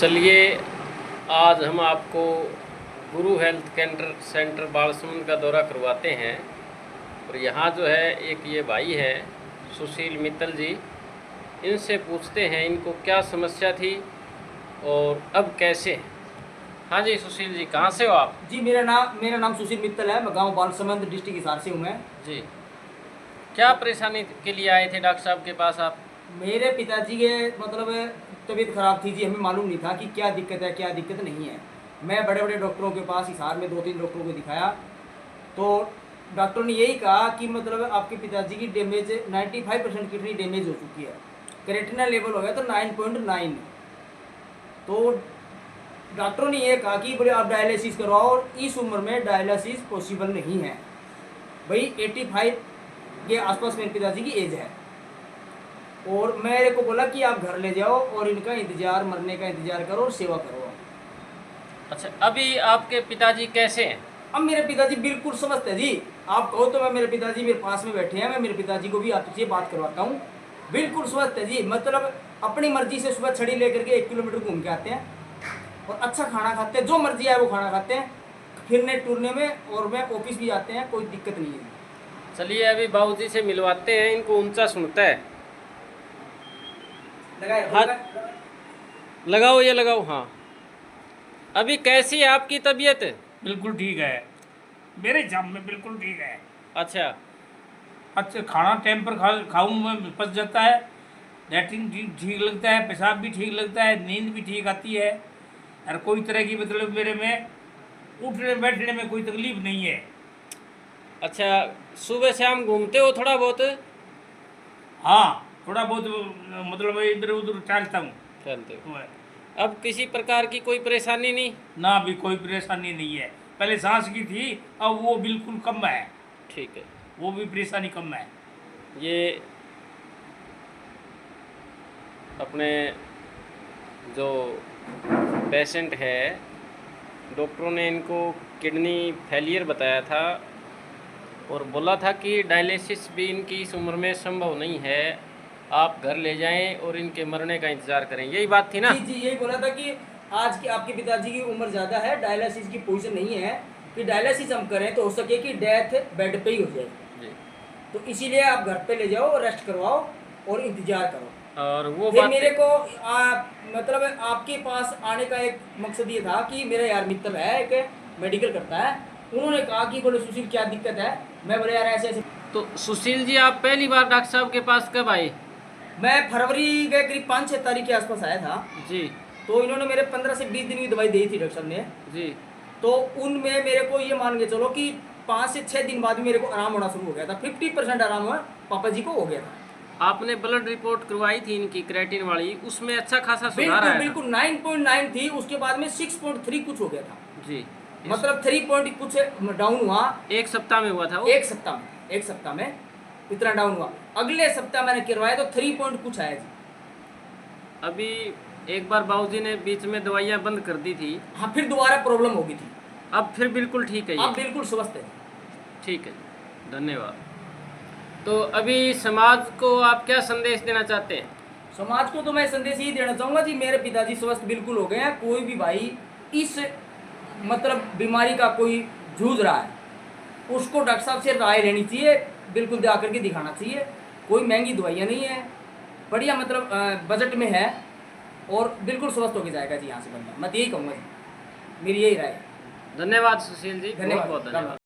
चलिए आज हम आपको गुरु हेल्थ सेंटर बालसमुंद का दौरा करवाते हैं। और यहाँ जो है एक ये भाई हैं सुशील मित्तल जी, इनसे पूछते हैं इनको क्या समस्या थी और अब कैसे है। हाँ जी सुशील जी, कहाँ से हो आप? जी मेरा नाम सुशील मित्तल है। मैं गांव बालसमुंद डिस्ट्रिक्ट हिसार से हूँ मैं। जी, क्या परेशानी के लिए आए थे डॉक्टर साहब के पास आप? मेरे पिताजी के तबीयत खराब थी जी। हमें मालूम नहीं था कि क्या दिक्कत है क्या दिक्कत नहीं है। मैं बड़े बड़े डॉक्टरों के पास हिसार में 2-3 डॉक्टरों को दिखाया तो डॉक्टर ने यही कहा कि आपके पिताजी की डैमेज 95% किडनी डैमेज हो चुकी है। क्रेटिनिन लेवल हो गया तो 9.9। तो डॉक्टरों ने ये कहा कि बोले आप डायलिसिस करवाओ, और इस उम्र में डायलिसिस पॉसिबल नहीं है भाई। 85 के आसपास मेरे पिताजी की एज है। और मेरे को बोला कि आप घर ले जाओ और इनका इंतजार, मरने का इंतजार करो और सेवा करो। अच्छा, अभी आपके पिताजी कैसे हैं? अब मेरे पिताजी बिल्कुल स्वस्थ है जी। आप कहो तो मेरे पिताजी मेरे पास में बैठे हैं। मैं मेरे पिताजी को भी आपसे बात करवाता हूँ। बिल्कुल स्वस्थ है जी। अपनी मर्जी से सुबह छड़ी लेकर के 1 किलोमीटर घूम के आते हैं और अच्छा खाना खाते हैं। जो मर्जी है वो खाना खाते हैं, फिरने टूरने में, और मैं ऑफिस भी जाते हैं, कोई दिक्कत नहीं है। चलिए अभी बाबूजी से मिलवाते हैं, इनको ऊंचा सुनता है। हाँ, लगाओ ये लगाओ। हाँ, अभी कैसी है आपकी तबीयत? बिल्कुल ठीक है, मेरे हिसाब में बिल्कुल ठीक है। अच्छा, अच्छा खाना टाइम पर खाऊं मैं पच जाता है, लैट्रिन ठीक लगता है, पेशाब भी ठीक लगता है, नींद भी ठीक आती है, और कोई तरह की मेरे में उठने बैठने में कोई तकलीफ नहीं है। अच्छा, सुबह शाम घूमते हो थोड़ा बहुत? हाँ, थोड़ा बहुत इधर उधर चलता हूँ। चलते हो। अब किसी प्रकार की कोई परेशानी नहीं? ना, भी कोई परेशानी नहीं है। पहले सांस की थी, अब वो बिल्कुल कम है। ठीक है, वो भी परेशानी कम है। ये अपने जो पेशेंट है, डॉक्टरों ने इनको किडनी फेलियर बताया था और बोला था कि डायलिसिस भी इनकी इस उम्र में संभव नहीं है, आप घर ले जाएं और इनके मरने का इंतज़ार करें। यही बात थी ना? जी जी, यही बोला था कि आज की आपके पिताजी की उम्र ज़्यादा है, डायलिसिस की पोजीशन नहीं है कि डायलिसिस हम करें तो हो सके कि डेथ बेड पे ही हो जाए जी। तो इसीलिए आप घर पे ले जाओ, रेस्ट करवाओ और इंतजार करो। और वो फिर बात मेरे को आपके पास आने का एक मकसद ये था कि मेरा यार मित्र है, एक मेडिकल करता है। उन्होंने कहा कि बोले सुशील क्या दिक्कत है। मैं बोले यार ऐसे ऐसे। तो सुशील जी, आप पहली बार डॉक्टर साहब के पास कब आए? मैं फरवरी के करीब 5-6 तारीख के आसपास आया था। जी तो इन्होंने मेरे 15 से 20 दिन की दवाई दी थी डॉक्टर साहब ने। जी। तो उनमें मेरे को ये मान के चलो कि 5 से 6 दिन बाद मेरे को आराम होना शुरू हो गया था। 50% आराम हुआ, पापा जी को हो गया था। आपने ब्लड रिपोर्ट करवाई थी इनकी क्रेटिन वाली, उसमें अच्छा खासा सुधार आया था। बिल्कुल 9.9 थी, उसके बाद में 6.3 कुछ हो गया था जी, 3 पॉइंट कुछ डाउन हुआ। एक सप्ताह में हुआ था वो? एक सप्ताह में इतना डाउन हुआ। अगले सप्ताह मैंने करवाया तो 3 पॉइंट कुछ आया जी। अभी एक बार बाबूजी ने बीच में दवाइयाँ बंद कर दी थी। हाँ, फिर दोबारा प्रॉब्लम हो गई थी। अब फिर बिल्कुल ठीक है ये? अब बिल्कुल स्वस्थ है। ठीक है, धन्यवाद। तो अभी समाज को आप क्या संदेश देना चाहते हैं? समाज को तो मैं संदेश यही देना चाहूँगा जी, मेरे पिताजी स्वस्थ बिल्कुल हो गए हैं। कोई भी भाई इस बीमारी का कोई जूझ रहा है, उसको डॉक्टर साहब से राय लेनी चाहिए, बिल्कुल जा करके दिखाना चाहिए। कोई महंगी दवाइयाँ नहीं है, बढ़िया बजट में है और बिल्कुल स्वस्थ होकर जाएगा जी यहाँ से बंदा। मैं यही कहूँगा जी, मेरी यही राय है। धन्यवाद सुशील जी, बहुत बहुत धन्यवाद। धन्यवाद।